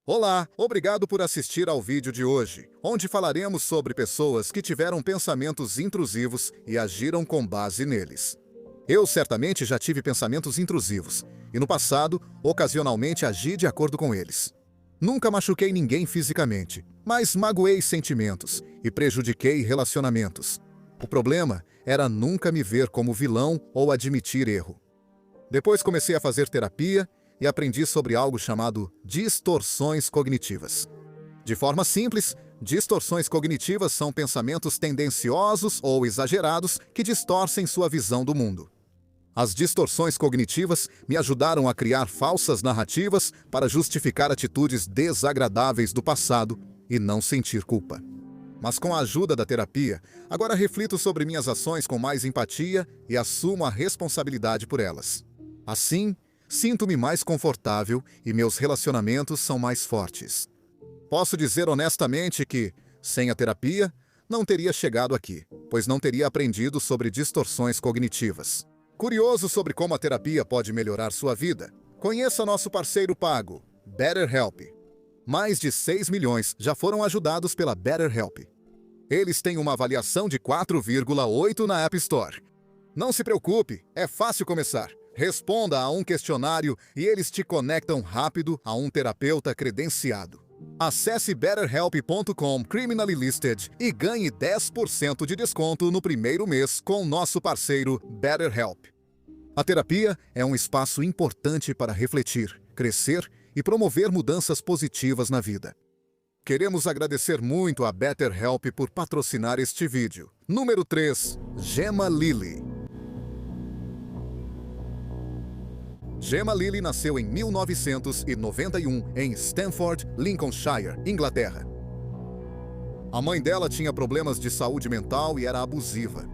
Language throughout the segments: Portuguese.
Olá, obrigado por assistir ao vídeo de hoje, onde falaremos sobre pessoas que tiveram pensamentos intrusivos e agiram com base neles. Eu certamente já tive pensamentos intrusivos, e no passado, ocasionalmente agi de acordo com eles. Nunca machuquei ninguém fisicamente, mas magoei sentimentos e prejudiquei relacionamentos. O problema era nunca me ver como vilão ou admitir erro. Depois comecei a fazer terapia e aprendi sobre algo chamado distorções cognitivas. De forma simples, distorções cognitivas são pensamentos tendenciosos ou exagerados que distorcem sua visão do mundo. As distorções cognitivas me ajudaram a criar falsas narrativas para justificar atitudes desagradáveis do passado e não sentir culpa. Mas com a ajuda da terapia, agora reflito sobre minhas ações com mais empatia e assumo a responsabilidade por elas. Assim, sinto-me mais confortável e meus relacionamentos são mais fortes. Posso dizer honestamente que, sem a terapia, não teria chegado aqui, pois não teria aprendido sobre distorções cognitivas. Curioso sobre como a terapia pode melhorar sua vida? Conheça nosso parceiro pago, BetterHelp. Mais de 6 milhões já foram ajudados pela BetterHelp. Eles têm uma avaliação de 4,8 na App Store. Não se preocupe, é fácil começar. Responda a um questionário e eles te conectam rápido a um terapeuta credenciado. Acesse betterhelp.com criminally listed e ganhe 10% de desconto no primeiro mês com nosso parceiro BetterHelp. A terapia é um espaço importante para refletir, crescer e promover mudanças positivas na vida. Queremos agradecer muito a BetterHelp por patrocinar este vídeo. Número 3. Gemma Lilly. Gemma Lilly nasceu em 1991 em Stamford, Lincolnshire, Inglaterra. A mãe dela tinha problemas de saúde mental e era abusiva.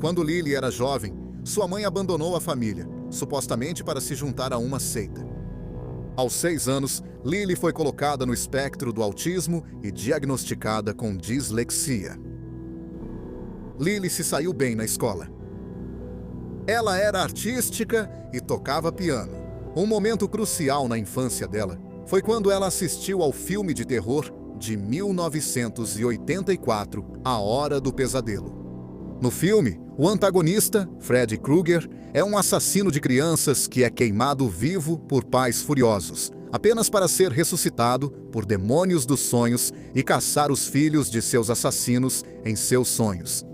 Quando Lilly era jovem, sua mãe abandonou a família, supostamente para se juntar a uma seita. Aos 6 anos, Lilly foi colocada no espectro do autismo e diagnosticada com dislexia. Lilly se saiu bem na escola. Ela era artística e tocava piano. Um momento crucial na infância dela foi quando ela assistiu ao filme de terror de 1984, A Hora do Pesadelo. No filme, o antagonista, Freddy Krueger, é um assassino de crianças que é queimado vivo por pais furiosos, apenas para ser ressuscitado por demônios dos sonhos e caçar os filhos de seus assassinos em seus sonhos.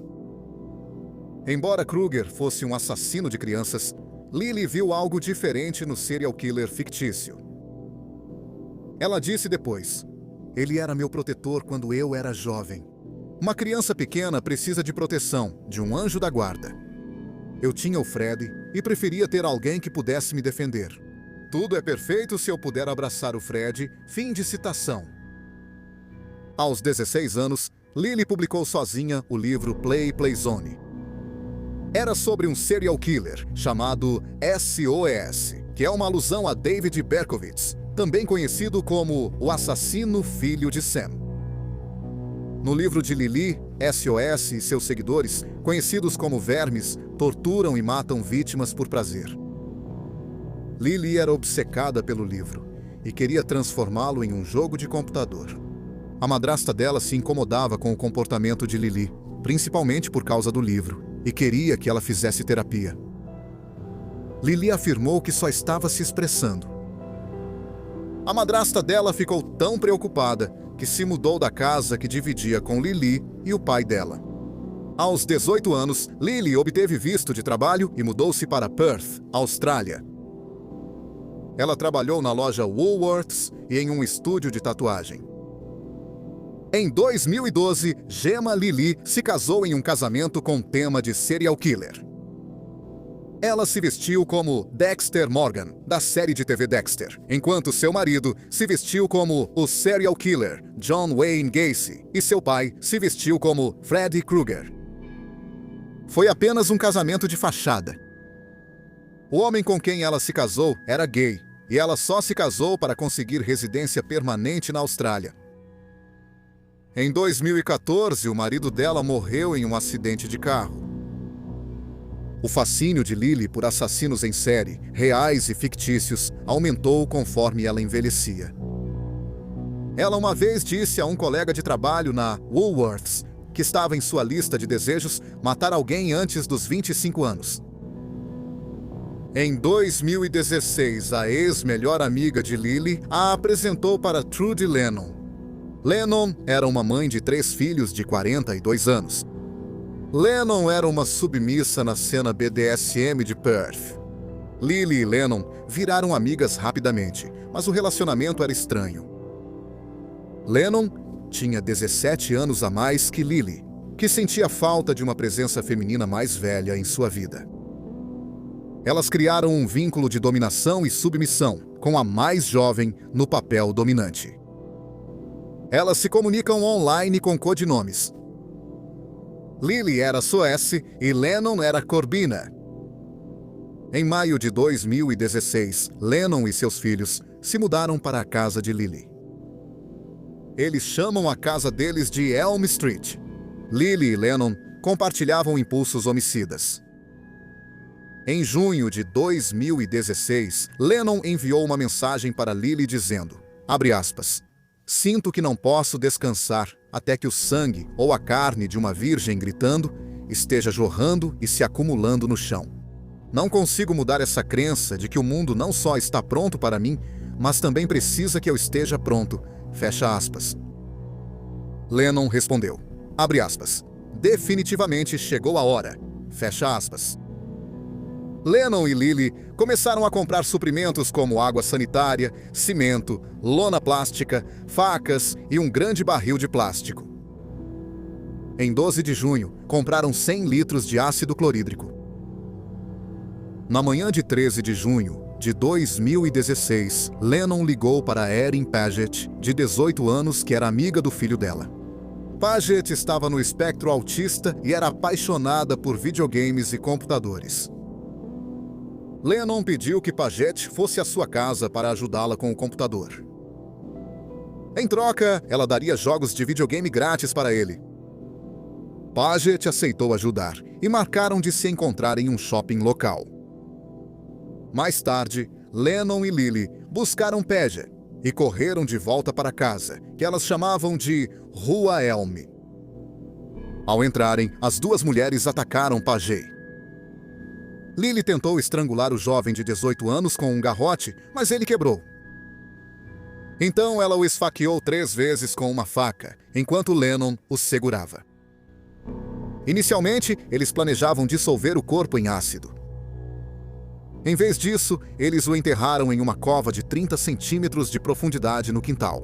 Embora Krueger fosse um assassino de crianças, Lilly viu algo diferente no serial killer fictício. Ela disse depois: "Ele era meu protetor quando eu era jovem. Uma criança pequena precisa de proteção, de um anjo da guarda. Eu tinha o Freddy e preferia ter alguém que pudesse me defender. Tudo é perfeito se eu puder abraçar o Freddy." Fim de citação. Aos 16 anos, Lilly publicou sozinha o livro Play Playzone. Era sobre um serial killer chamado SOS, que é uma alusão a David Berkowitz, também conhecido como o assassino filho de Sam. No livro de Lilly, SOS e seus seguidores, conhecidos como vermes, torturam e matam vítimas por prazer. Lilly era obcecada pelo livro e queria transformá-lo em um jogo de computador. A madrasta dela se incomodava com o comportamento de Lilly, principalmente por causa do livro, e queria que ela fizesse terapia. Lilly afirmou que só estava se expressando. A madrasta dela ficou tão preocupada que se mudou da casa que dividia com Lilly e o pai dela. Aos 18 anos, Lilly obteve visto de trabalho e mudou-se para Perth, Austrália. Ela trabalhou na loja Woolworths e em um estúdio de tatuagem. Em 2012, Gemma Lilly se casou em um casamento com tema de serial killer. Ela se vestiu como Dexter Morgan, da série de TV Dexter, enquanto seu marido se vestiu como o serial killer John Wayne Gacy e seu pai se vestiu como Freddy Krueger. Foi apenas um casamento de fachada. O homem com quem ela se casou era gay, e ela só se casou para conseguir residência permanente na Austrália. Em 2014, o marido dela morreu em um acidente de carro. O fascínio de Lilly por assassinos em série, reais e fictícios, aumentou conforme ela envelhecia. Ela uma vez disse a um colega de trabalho na Woolworths que estava em sua lista de desejos matar alguém antes dos 25 anos. Em 2016, a ex-melhor amiga de Lily a apresentou para Trudy Lennon. Lennon era uma mãe de 3 filhos de 42 anos. Lennon era uma submissa na cena BDSM de Perth. Lily e Lennon viraram amigas rapidamente, mas o relacionamento era estranho. Lennon tinha 17 anos a mais que Lily, que sentia falta de uma presença feminina mais velha em sua vida. Elas criaram um vínculo de dominação e submissão, com a mais jovem no papel dominante. Elas se comunicam online com codinomes. Lily era Suesse e Lennon era Corbina. Em maio de 2016, Lennon e seus filhos se mudaram para a casa de Lily. Eles chamam a casa deles de Elm Street. Lily e Lennon compartilhavam impulsos homicidas. Em junho de 2016, Lennon enviou uma mensagem para Lily dizendo, abre aspas, sinto que não posso descansar até que o sangue ou a carne de uma virgem gritando esteja jorrando e se acumulando no chão. Não consigo mudar essa crença de que o mundo não só está pronto para mim, mas também precisa que eu esteja pronto. Fecha aspas. Lennon respondeu, abre aspas, definitivamente chegou a hora. Fecha aspas. Lennon e Lily começaram a comprar suprimentos como água sanitária, cimento, lona plástica, facas e um grande barril de plástico. Em 12 de junho, compraram 100 litros de ácido clorídrico. Na manhã de 13 de junho de 2016, Lennon ligou para Erin Paget, de 18 anos, que era amiga do filho dela. Paget estava no espectro autista e era apaixonada por videogames e computadores. Lennon pediu que Paget fosse à sua casa para ajudá-la com o computador. Em troca, ela daria jogos de videogame grátis para ele. Paget aceitou ajudar e marcaram de se encontrar em um shopping local. Mais tarde, Lennon e Lily buscaram Paget e correram de volta para casa, que elas chamavam de Rua Elm. Ao entrarem, as duas mulheres atacaram Paget. Lily tentou estrangular o jovem de 18 anos com um garrote, mas ele quebrou. Então ela o esfaqueou 3 vezes com uma faca, enquanto Lennon o segurava. Inicialmente, eles planejavam dissolver o corpo em ácido. Em vez disso, eles o enterraram em uma cova de 30 centímetros de profundidade no quintal.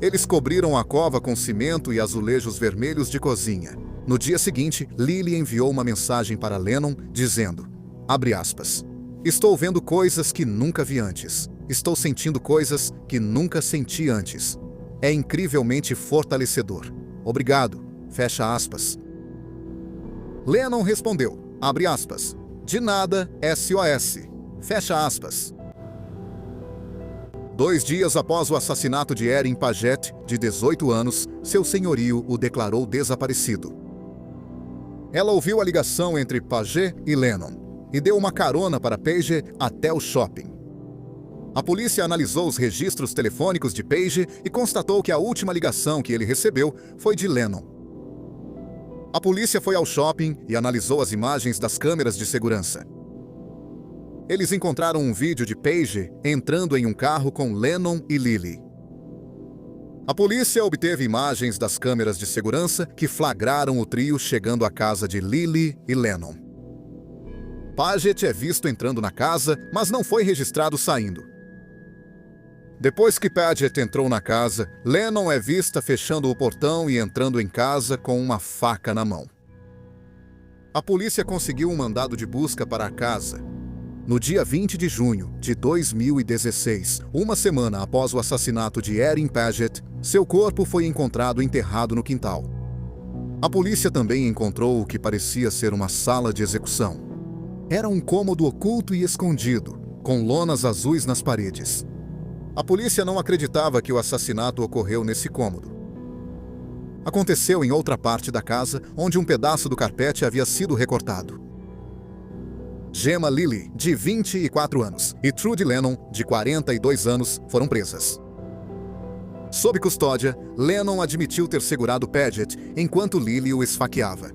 Eles cobriram a cova com cimento e azulejos vermelhos de cozinha. No dia seguinte, Lily enviou uma mensagem para Lennon, dizendo, abre aspas, estou vendo coisas que nunca vi antes. Estou sentindo coisas que nunca senti antes. É incrivelmente fortalecedor. Obrigado. Fecha aspas. Lennon respondeu, abre aspas, de nada, SOS. Fecha aspas. 2 dias após o assassinato de Erin Paget, de 18 anos, seu senhorio o declarou desaparecido. Ela ouviu a ligação entre Paget e Lennon e deu uma carona para Paget até o shopping. A polícia analisou os registros telefônicos de Paget e constatou que a última ligação que ele recebeu foi de Lennon. A polícia foi ao shopping e analisou as imagens das câmeras de segurança. Eles encontraram um vídeo de Paget entrando em um carro com Lennon e Lily. A polícia obteve imagens das câmeras de segurança que flagraram o trio chegando à casa de Lily e Lennon. Paget é visto entrando na casa, mas não foi registrado saindo. Depois que Paget entrou na casa, Lennon é vista fechando o portão e entrando em casa com uma faca na mão. A polícia conseguiu um mandado de busca para a casa. No dia 20 de junho de 2016, uma semana após o assassinato de Erin Paget, seu corpo foi encontrado enterrado no quintal. A polícia também encontrou o que parecia ser uma sala de execução. Era um cômodo oculto e escondido, com lonas azuis nas paredes. A polícia não acreditava que o assassinato ocorreu nesse cômodo. Aconteceu em outra parte da casa, onde um pedaço do carpete havia sido recortado. Gemma Lily, de 24 anos, e Trudy Lennon, de 42 anos, foram presas. Sob custódia, Lennon admitiu ter segurado Paget enquanto Lily o esfaqueava.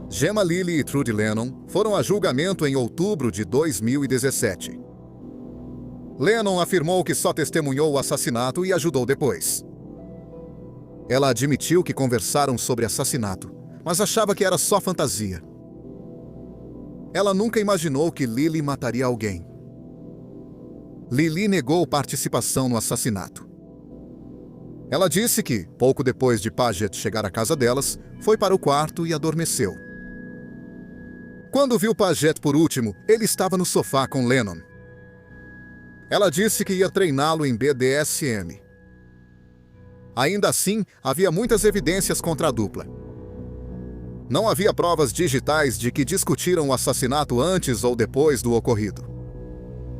Gemma Lily e Trudy Lennon foram a julgamento em outubro de 2017. Lennon afirmou que só testemunhou o assassinato e ajudou depois. Ela admitiu que conversaram sobre assassinato, mas achava que era só fantasia. Ela nunca imaginou que Lily mataria alguém. Lily negou participação no assassinato. Ela disse que, pouco depois de Paget chegar à casa delas, foi para o quarto e adormeceu. Quando viu Paget por último, ele estava no sofá com Lennon. Ela disse que ia treiná-lo em BDSM. Ainda assim, havia muitas evidências contra a dupla. Não havia provas digitais de que discutiram o assassinato antes ou depois do ocorrido.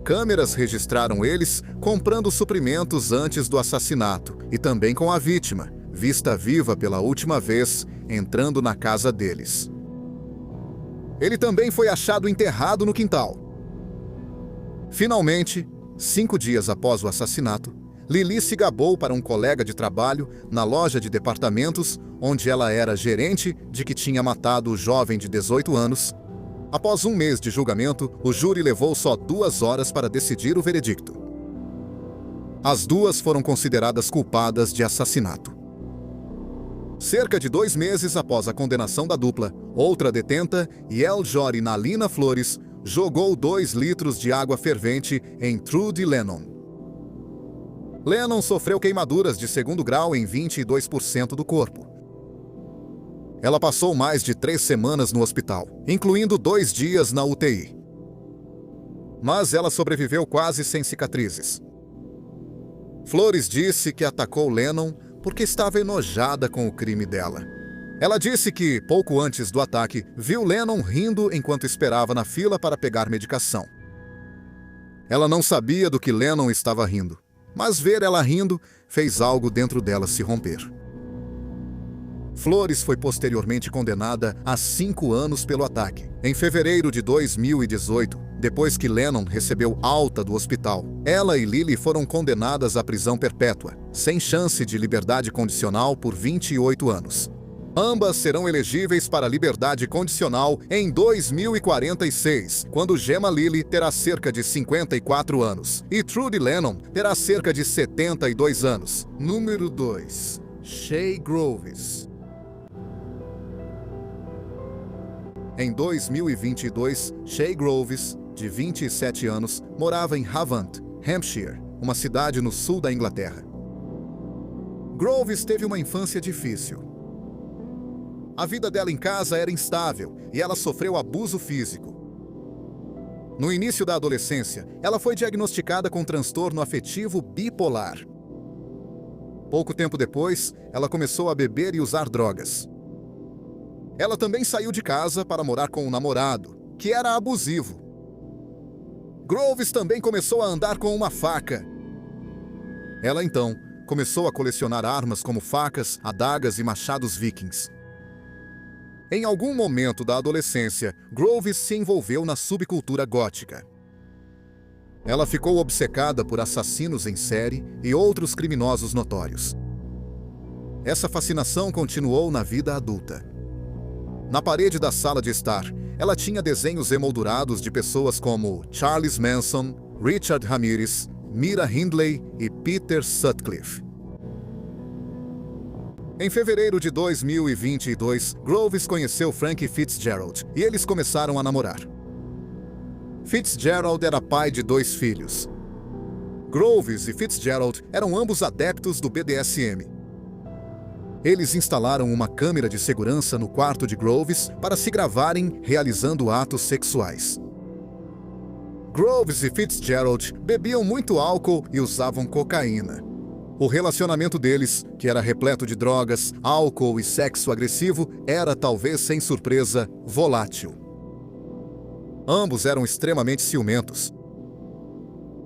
Câmeras registraram eles comprando suprimentos antes do assassinato e também com a vítima, vista viva pela última vez, entrando na casa deles. Ele também foi achado enterrado no quintal. Finalmente, 5 dias após o assassinato, Lily se gabou para um colega de trabalho na loja de departamentos, onde ela era gerente, de que tinha matado o jovem de 18 anos. Após 1 mês de julgamento, o júri levou só 2 horas para decidir o veredicto. As duas foram consideradas culpadas de assassinato. Cerca de 2 meses após a condenação da dupla, outra detenta, Yeljori Nalina Flores, jogou 2 litros de água fervente em Trudy Lennon. Lennon sofreu queimaduras de 2º grau em 22% do corpo. Ela passou mais de 3 semanas no hospital, incluindo 2 dias na UTI. Mas ela sobreviveu quase sem cicatrizes. Flores disse que atacou Lennon porque estava enojada com o crime dela. Ela disse que, pouco antes do ataque, viu Lennon rindo enquanto esperava na fila para pegar medicação. Ela não sabia do que Lennon estava rindo, mas ver ela rindo fez algo dentro dela se romper. Flores foi posteriormente condenada a 5 anos pelo ataque. Em fevereiro de 2018, depois que Lennon recebeu alta do hospital, ela e Lily foram condenadas à prisão perpétua, sem chance de liberdade condicional por 28 anos. Ambas serão elegíveis para liberdade condicional em 2046, quando Gemma Lily terá cerca de 54 anos e Trudy Lennon terá cerca de 72 anos. Número 2. Shay Groves. Em 2022, Shay Groves, de 27 anos, morava em Havant, Hampshire, uma cidade no sul da Inglaterra. Groves teve uma infância difícil. A vida dela em casa era instável e ela sofreu abuso físico. No início da adolescência, ela foi diagnosticada com transtorno afetivo bipolar. Pouco tempo depois, ela começou a beber e usar drogas. Ela também saiu de casa para morar com um namorado, que era abusivo. Groves também começou a andar com uma faca. Ela então começou a colecionar armas como facas, adagas e machados vikings. Em algum momento da adolescência, Groves se envolveu na subcultura gótica. Ela ficou obcecada por assassinos em série e outros criminosos notórios. Essa fascinação continuou na vida adulta. Na parede da sala de estar, ela tinha desenhos emoldurados de pessoas como Charles Manson, Richard Ramirez, Mira Hindley e Peter Sutcliffe. Em fevereiro de 2022, Groves conheceu Frank Fitzgerald e eles começaram a namorar. Fitzgerald era pai de 2 filhos. Groves e Fitzgerald eram ambos adeptos do BDSM. Eles instalaram uma câmera de segurança no quarto de Groves para se gravarem realizando atos sexuais. Groves e Fitzgerald bebiam muito álcool e usavam cocaína. O relacionamento deles, que era repleto de drogas, álcool e sexo agressivo, era, talvez sem surpresa, volátil. Ambos eram extremamente ciumentos.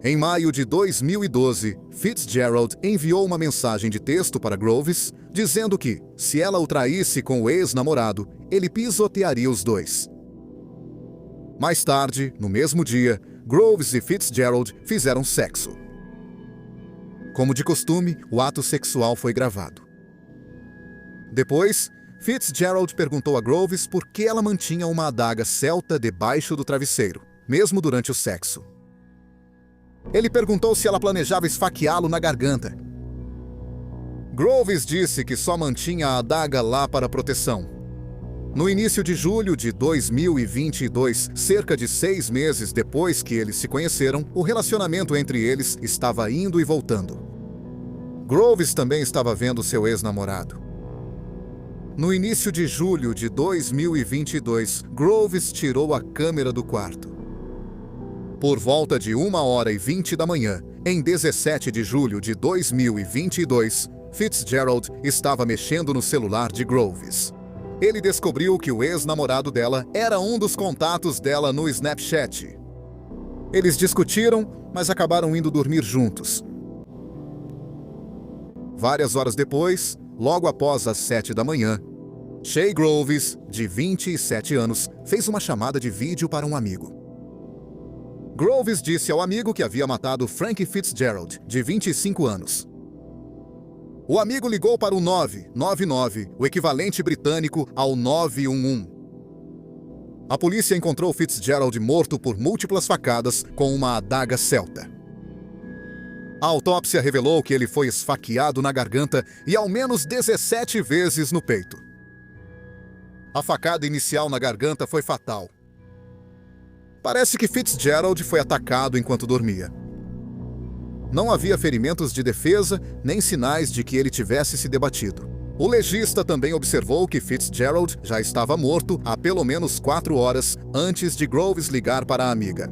Em maio de 2012, Fitzgerald enviou uma mensagem de texto para Groves, dizendo que, se ela o traísse com o ex-namorado, ele pisotearia os dois. Mais tarde, no mesmo dia, Groves e Fitzgerald fizeram sexo. Como de costume, o ato sexual foi gravado. Depois, Fitzgerald perguntou a Groves por que ela mantinha uma adaga celta debaixo do travesseiro, mesmo durante o sexo. Ele perguntou se ela planejava esfaqueá-lo na garganta. Groves disse que só mantinha a adaga lá para proteção. No início de julho de 2022, cerca de 6 meses depois que eles se conheceram, o relacionamento entre eles estava indo e voltando. Groves também estava vendo seu ex-namorado. No início de julho de 2022, Groves tirou a câmera do quarto. Por volta de 1h20 da manhã, em 17 de julho de 2022, Fitzgerald estava mexendo no celular de Groves. Ele descobriu que o ex-namorado dela era um dos contatos dela no Snapchat. Eles discutiram, mas acabaram indo dormir juntos. Várias horas depois, logo após as 7 da manhã, Shay Groves, de 27 anos, fez uma chamada de vídeo para um amigo. Groves disse ao amigo que havia matado Frank Fitzgerald, de 25 anos. O amigo ligou para o 999, o equivalente britânico ao 911. A polícia encontrou Fitzgerald morto por múltiplas facadas com uma adaga celta. A autópsia revelou que ele foi esfaqueado na garganta e ao menos 17 vezes no peito. A facada inicial na garganta foi fatal. Parece que Fitzgerald foi atacado enquanto dormia. Não havia ferimentos de defesa, nem sinais de que ele tivesse se debatido. O legista também observou que Fitzgerald já estava morto há pelo menos 4 horas antes de Groves ligar para a amiga.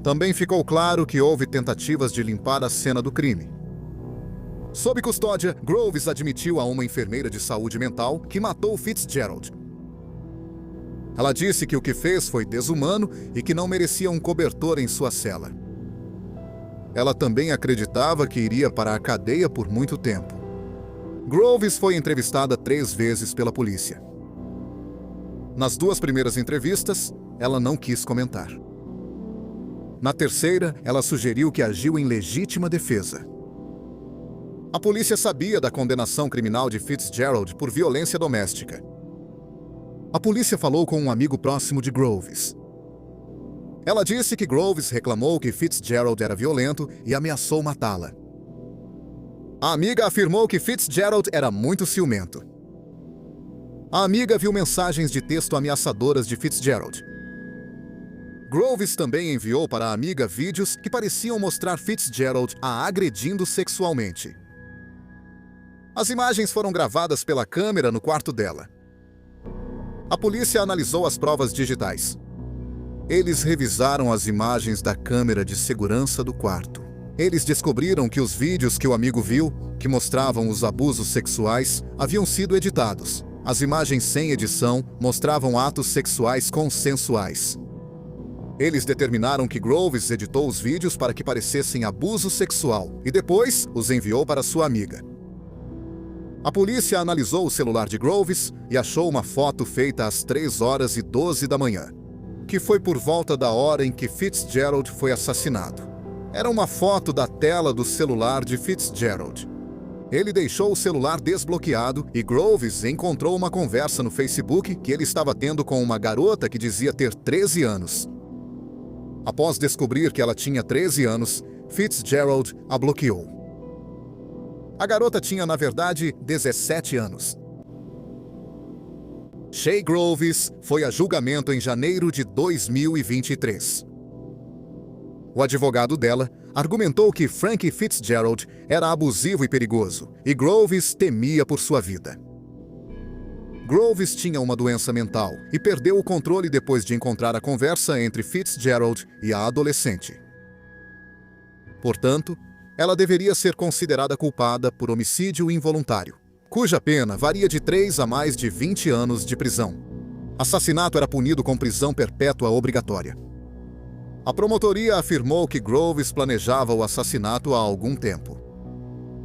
Também ficou claro que houve tentativas de limpar a cena do crime. Sob custódia, Groves admitiu a uma enfermeira de saúde mental que matou Fitzgerald. Ela disse que o que fez foi desumano e que não merecia um cobertor em sua cela. Ela também acreditava que iria para a cadeia por muito tempo. Groves foi entrevistada 3 vezes pela polícia. Nas 2 primeiras entrevistas, ela não quis comentar. Na terceira, ela sugeriu que agiu em legítima defesa. A polícia sabia da condenação criminal de Fitzgerald por violência doméstica. A polícia falou com um amigo próximo de Groves. Ela disse que Groves reclamou que Fitzgerald era violento e ameaçou matá-la. A amiga afirmou que Fitzgerald era muito ciumento. A amiga viu mensagens de texto ameaçadoras de Fitzgerald. Groves também enviou para a amiga vídeos que pareciam mostrar Fitzgerald a agredindo sexualmente. As imagens foram gravadas pela câmera no quarto dela. A polícia analisou as provas digitais. Eles revisaram as imagens da câmera de segurança do quarto. Eles descobriram que os vídeos que o amigo viu, que mostravam os abusos sexuais, haviam sido editados. As imagens sem edição mostravam atos sexuais consensuais. Eles determinaram que Groves editou os vídeos para que parecessem abuso sexual e depois os enviou para sua amiga. A polícia analisou o celular de Groves e achou uma foto feita às 3h12 da manhã, que foi por volta da hora em que Fitzgerald foi assassinado. Era uma foto da tela do celular de Fitzgerald. Ele deixou o celular desbloqueado e Groves encontrou uma conversa no Facebook que ele estava tendo com uma garota que dizia ter 13 anos. Após descobrir que ela tinha 13 anos, Fitzgerald a bloqueou. A garota tinha, na verdade, 17 anos. Shay Groves foi a julgamento em janeiro de 2023. O advogado dela argumentou que Frank Fitzgerald era abusivo e perigoso, e Groves temia por sua vida. Groves tinha uma doença mental e perdeu o controle depois de encontrar a conversa entre Fitzgerald e a adolescente. Portanto, ela deveria ser considerada culpada por homicídio involuntário, cuja pena varia de 3 a mais de 20 anos de prisão. Assassinato era punido com prisão perpétua obrigatória. A promotoria afirmou que Groves planejava o assassinato há algum tempo.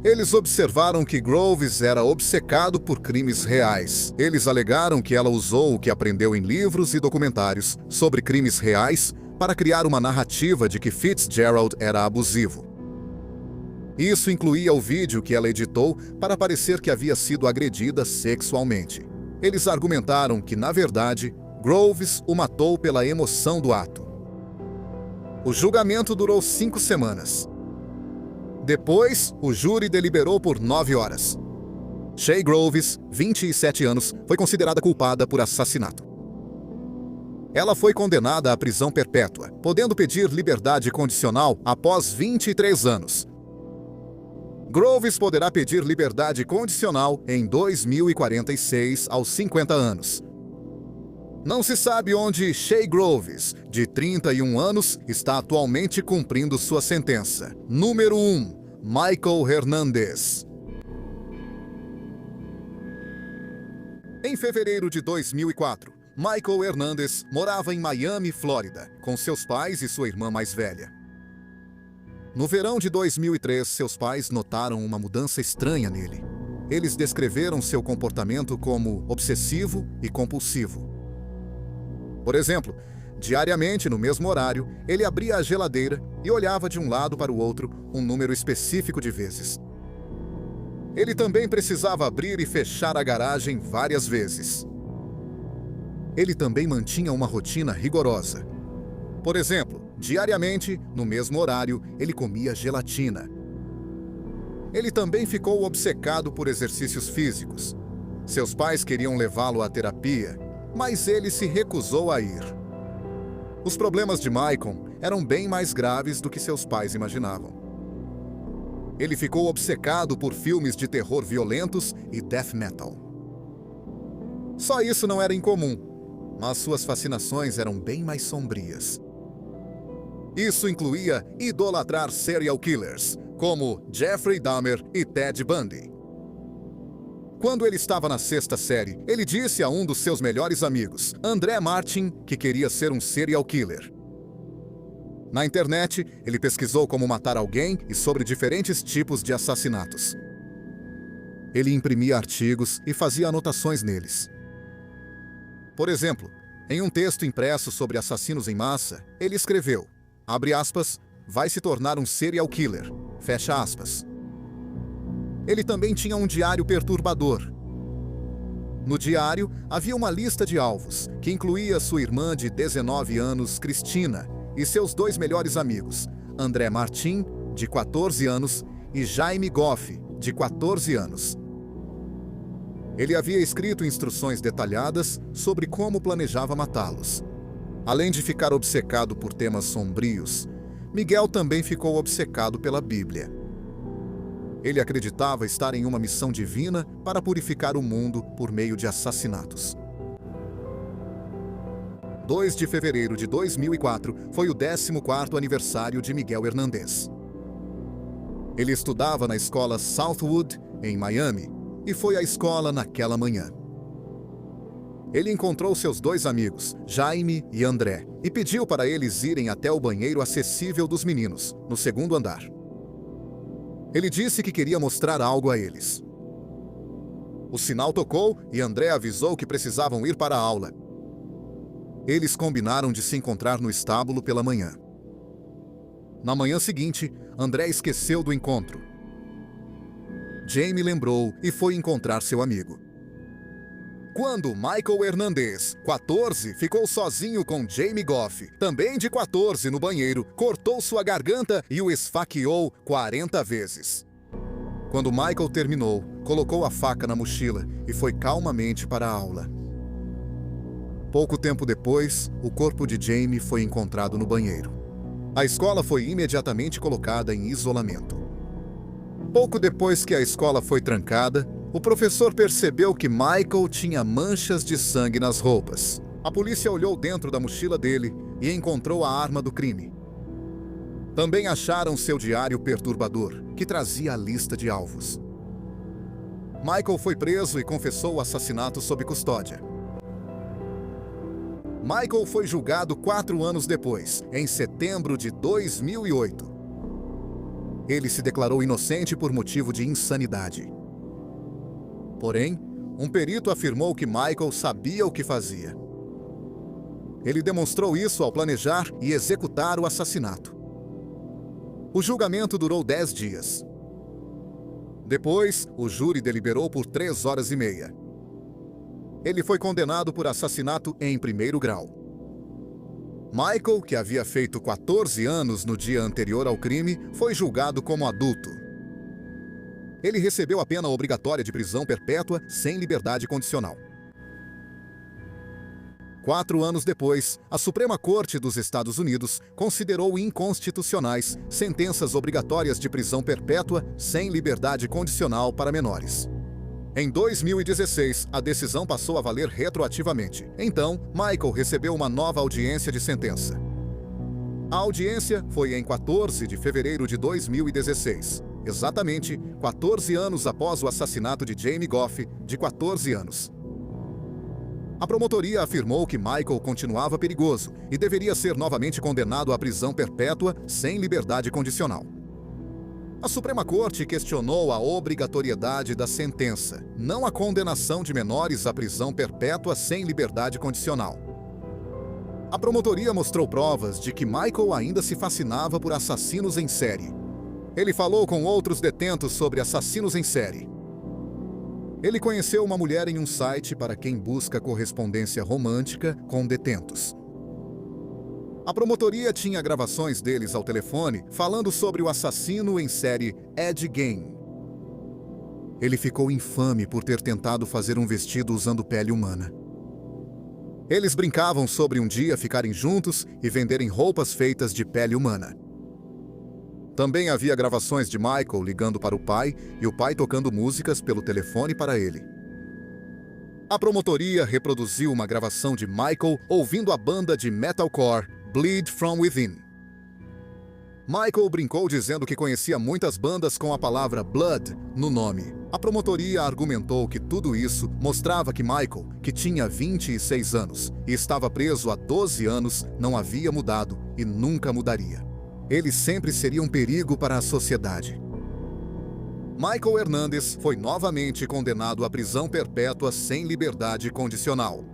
Eles observaram que Groves era obcecado por crimes reais. Eles alegaram que ela usou o que aprendeu em livros e documentários sobre crimes reais para criar uma narrativa de que Fitzgerald era abusivo. Isso incluía o vídeo que ela editou para parecer que havia sido agredida sexualmente. Eles argumentaram que, na verdade, Groves o matou pela emoção do ato. O julgamento durou 5 semanas. Depois, o júri deliberou por 9 horas. Shay Groves, 27 anos, foi considerada culpada por assassinato. Ela foi condenada à prisão perpétua, podendo pedir liberdade condicional após 23 anos. Groves poderá pedir liberdade condicional em 2046, aos 50 anos. Não se sabe onde Shay Groves, de 31 anos, está atualmente cumprindo sua sentença. Número 1. Michael Hernandez. Em fevereiro de 2004, Michael Hernandez morava em Miami, Flórida, com seus pais e sua irmã mais velha. No verão de 2003, seus pais notaram uma mudança estranha nele. Eles descreveram seu comportamento como obsessivo e compulsivo. Por exemplo, diariamente, no mesmo horário, ele abria a geladeira e olhava de um lado para o outro um número específico de vezes. Ele também precisava abrir e fechar a garagem várias vezes. Ele também mantinha uma rotina rigorosa. Por exemplo, diariamente, no mesmo horário, ele comia gelatina. Ele também ficou obcecado por exercícios físicos. Seus pais queriam levá-lo à terapia, mas ele se recusou a ir. Os problemas de Michael eram bem mais graves do que seus pais imaginavam. Ele ficou obcecado por filmes de terror violentos e death metal. Só isso não era incomum, mas suas fascinações eram bem mais sombrias. Isso incluía idolatrar serial killers, como Jeffrey Dahmer e Ted Bundy. Quando ele estava na 6ª série, ele disse a um dos seus melhores amigos, André Martin, que queria ser um serial killer. Na internet, ele pesquisou como matar alguém e sobre diferentes tipos de assassinatos. Ele imprimia artigos e fazia anotações neles. Por exemplo, em um texto impresso sobre assassinos em massa, ele escreveu, abre aspas, vai se tornar um serial killer, fecha aspas. Ele também tinha um diário perturbador. No diário, havia uma lista de alvos, que incluía sua irmã de 19 anos, Cristina, e seus 2 melhores amigos, André Martin, de 14 anos, e Jaime Goff, de 14 anos. Ele havia escrito instruções detalhadas sobre como planejava matá-los. Além de ficar obcecado por temas sombrios, Miguel também ficou obcecado pela Bíblia. Ele acreditava estar em uma missão divina para purificar o mundo por meio de assassinatos. 2 de fevereiro de 2004 foi o 14º aniversário de Miguel Hernandez. Ele estudava na escola Southwood, em Miami, e foi à escola naquela manhã. Ele encontrou seus 2 amigos, Jaime e André, e pediu para eles irem até o banheiro acessível dos meninos, no 2º andar. Ele disse que queria mostrar algo a eles. O sinal tocou e André avisou que precisavam ir para a aula. Eles combinaram de se encontrar no estábulo pela manhã. Na manhã seguinte, André esqueceu do encontro. Jamie lembrou e foi encontrar seu amigo. Quando Michael Hernandez, 14, ficou sozinho com Jaime Goff, também de 14, no banheiro, cortou sua garganta e o esfaqueou 40 vezes. Quando Michael terminou, colocou a faca na mochila e foi calmamente para a aula. Pouco tempo depois, o corpo de Jamie foi encontrado no banheiro. A escola foi imediatamente colocada em isolamento. Pouco depois que a escola foi trancada, o professor percebeu que Michael tinha manchas de sangue nas roupas. A polícia olhou dentro da mochila dele e encontrou a arma do crime. Também acharam seu diário perturbador, que trazia a lista de alvos. Michael foi preso e confessou o assassinato sob custódia. Michael foi julgado 4 anos depois, em setembro de 2008. Ele se declarou inocente por motivo de insanidade. Porém, um perito afirmou que Michael sabia o que fazia. Ele demonstrou isso ao planejar e executar o assassinato. O julgamento durou 10 dias. Depois, o júri deliberou por 3 horas e meia. Ele foi condenado por assassinato em primeiro grau. Michael, que havia feito 14 anos no dia anterior ao crime, foi julgado como adulto. Ele recebeu a pena obrigatória de prisão perpétua sem liberdade condicional. 4 anos depois, a Suprema Corte dos Estados Unidos considerou inconstitucionais sentenças obrigatórias de prisão perpétua sem liberdade condicional para menores. Em 2016, a decisão passou a valer retroativamente. Então, Michael recebeu uma nova audiência de sentença. A audiência foi em 14 de fevereiro de 2016, exatamente 14 anos após o assassinato de Jamie Goff, de 14 anos. A promotoria afirmou que Michael continuava perigoso e deveria ser novamente condenado à prisão perpétua sem liberdade condicional. A Suprema Corte questionou a obrigatoriedade da sentença, não a condenação de menores à prisão perpétua sem liberdade condicional. A promotoria mostrou provas de que Michael ainda se fascinava por assassinos em série. Ele falou com outros detentos sobre assassinos em série. Ele conheceu uma mulher em um site para quem busca correspondência romântica com detentos. A promotoria tinha gravações deles ao telefone falando sobre o assassino em série Ed Gein. Ele ficou infame por ter tentado fazer um vestido usando pele humana. Eles brincavam sobre um dia ficarem juntos e venderem roupas feitas de pele humana. Também havia gravações de Michael ligando para o pai e o pai tocando músicas pelo telefone para ele. A promotoria reproduziu uma gravação de Michael ouvindo a banda de metalcore Bleed From Within. Michael brincou dizendo que conhecia muitas bandas com a palavra Blood no nome. A promotoria argumentou que tudo isso mostrava que Michael, que tinha 26 anos e estava preso há 12 anos, não havia mudado e nunca mudaria. Ele sempre seria um perigo para a sociedade. Michael Hernandez foi novamente condenado à prisão perpétua sem liberdade condicional.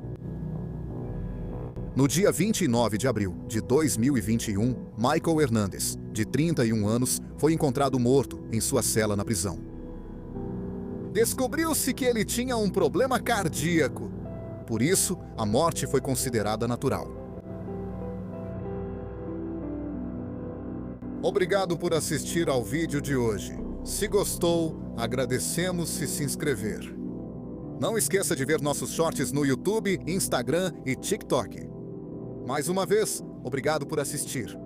No dia 29 de abril de 2021, Michael Hernandez, de 31 anos, foi encontrado morto em sua cela na prisão. Descobriu-se que ele tinha um problema cardíaco. Por isso, a morte foi considerada natural. Obrigado por assistir ao vídeo de hoje. Se gostou, agradecemos se inscrever. Não esqueça de ver nossos shorts no YouTube, Instagram e TikTok. Mais uma vez, obrigado por assistir.